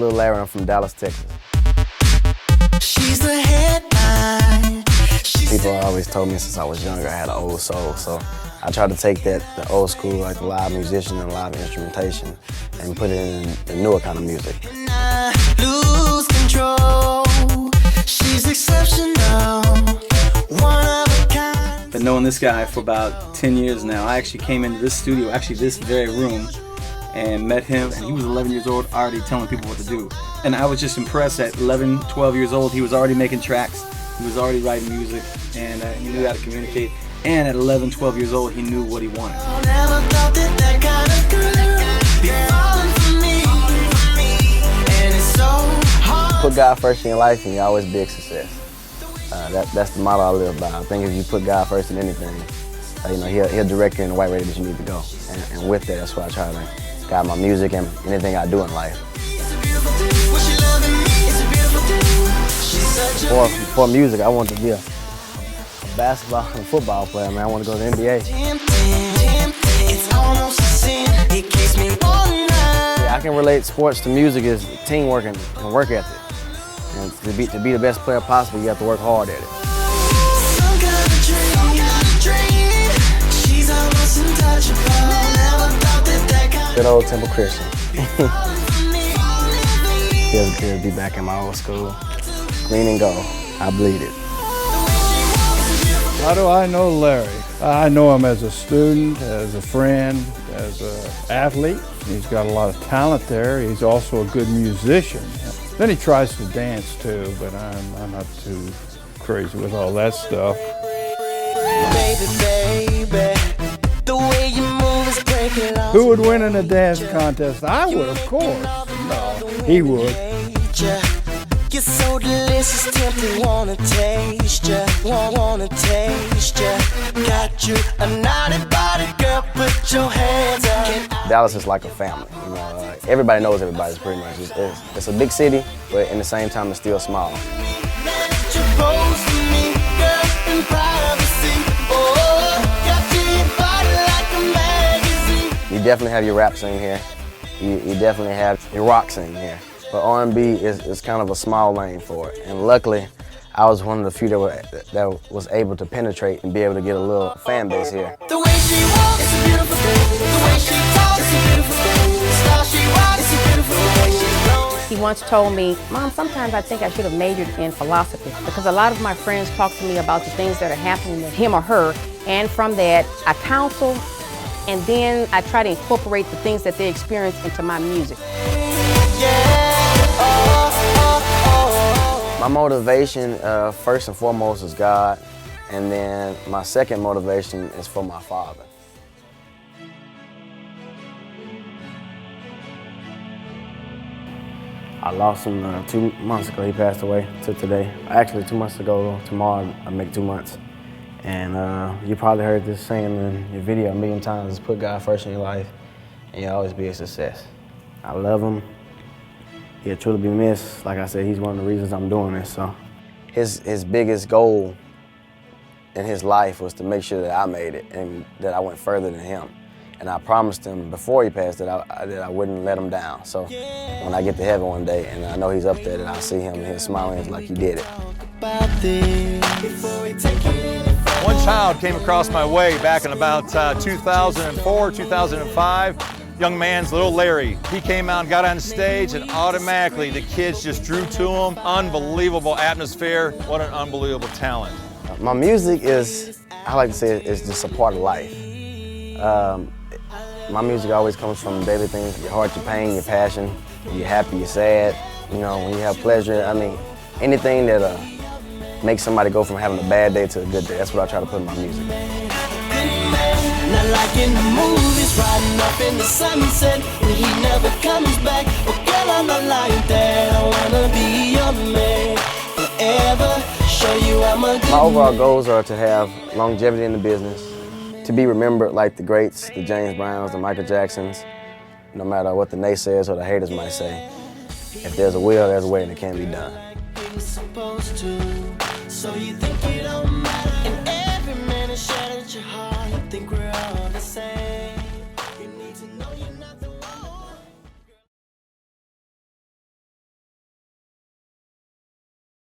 Lil Larry. I'm from Dallas, Texas. She's the headline. People always told me since I was younger I had an old soul, so I try to take the old school, like the live musician and live instrumentation, and put it in the newer kind of music. Lose control. She's exceptional. One of a kind. Been knowing this guy for about 10 years now. I actually came into this studio, actually this very room, and met him, and he was 11 years old, already telling people what to do. And I was just impressed at 11, 12 years old, he was already making tracks, he was already writing music, and he knew how to communicate. And at 11, 12 years old, he knew what he wanted. Never thought that kind of girl be falling for me. And it's so hard. Put God first in your life and you always be a success. That's the motto I live by. I think if you put God first in anything, you know, he'll direct you in the right way that you need to go. And with that, that's why I try to guide my music and anything I do in life. For music, I want to be a basketball and football player, man. I want to go to the NBA. Yeah, I can relate sports to music is teamwork and work ethic. And to be the best player possible, you have to work hard at it. Good old Temple Christian. Feels good to be back in my old school. Clean and go. I bleed it. How do I know Larry? I know him as a student, as a friend, as an athlete. He's got a lot of talent there. He's also a good musician. Then he tries to dance too, but I'm not too crazy with all that stuff. Baby, baby, the way you move is breaking off. Who would win in a dance contest? I would, of course. No, he would. You're so delicious, tempting, wanna taste ya, wanna taste ya. Got you a naughty body, girl, put your hands up. Dallas is like a family, you know. Everybody knows everybody pretty much. It's a big city, but in the same time, it's still small. You definitely have your rap scene here. You definitely have your rock scene here. But R&B is kind of a small lane for it. And luckily, I was one of the few that was able to penetrate and be able to get a little fan base here. The way she walks is a beautiful thing. The way she talks is a beautiful thing. The style she rocks is a beautiful thing. He once told me, Mom, sometimes I think I should have majored in philosophy because a lot of my friends talk to me about the things that are happening to him or her, and from that, I counsel, and then I try to incorporate the things that they experience into my music. My motivation, first and foremost, is God, and then my second motivation is for my father. I lost him 2 months ago. He passed away to today. Actually, 2 months ago, tomorrow I make 2 months. And you probably heard this saying in your video a million times, put God first in your life, and you'll always be a success. I love him. He'll truly be missed. Like I said, he's one of the reasons I'm doing this. So his biggest goal in his life was to make sure that I made it and that I went further than him. And I promised him before he passed that I wouldn't let him down. So when I get to heaven one day and I know he's up there, that I'll see him and he'll smile and like he did it. One child came across my way back in about 2004, 2005. Young man's Lil Larry. He came out and got on stage and automatically the kids just drew to him. Unbelievable atmosphere. What an unbelievable talent. My music is, I like to say, it's just a part of life. My music always comes from daily things, your heart, your pain, your passion. You're happy, you're sad. You know, when you have pleasure, I mean, anything that makes somebody go from having a bad day to a good day. That's what I try to put in my music. Not like in the movies, riding up in the sunset when he never comes back. Oh girl, I'm not like that. I wanna be your man forever. Show you I'm a good My overall goals are to have longevity in the business, to be remembered like the greats, the James Browns, the Michael Jacksons, no matter what the naysayers or the haters might say. If there's a will, there's a way, and it can be done. So you think it don't matter, and every man is shattered your heart. You think we're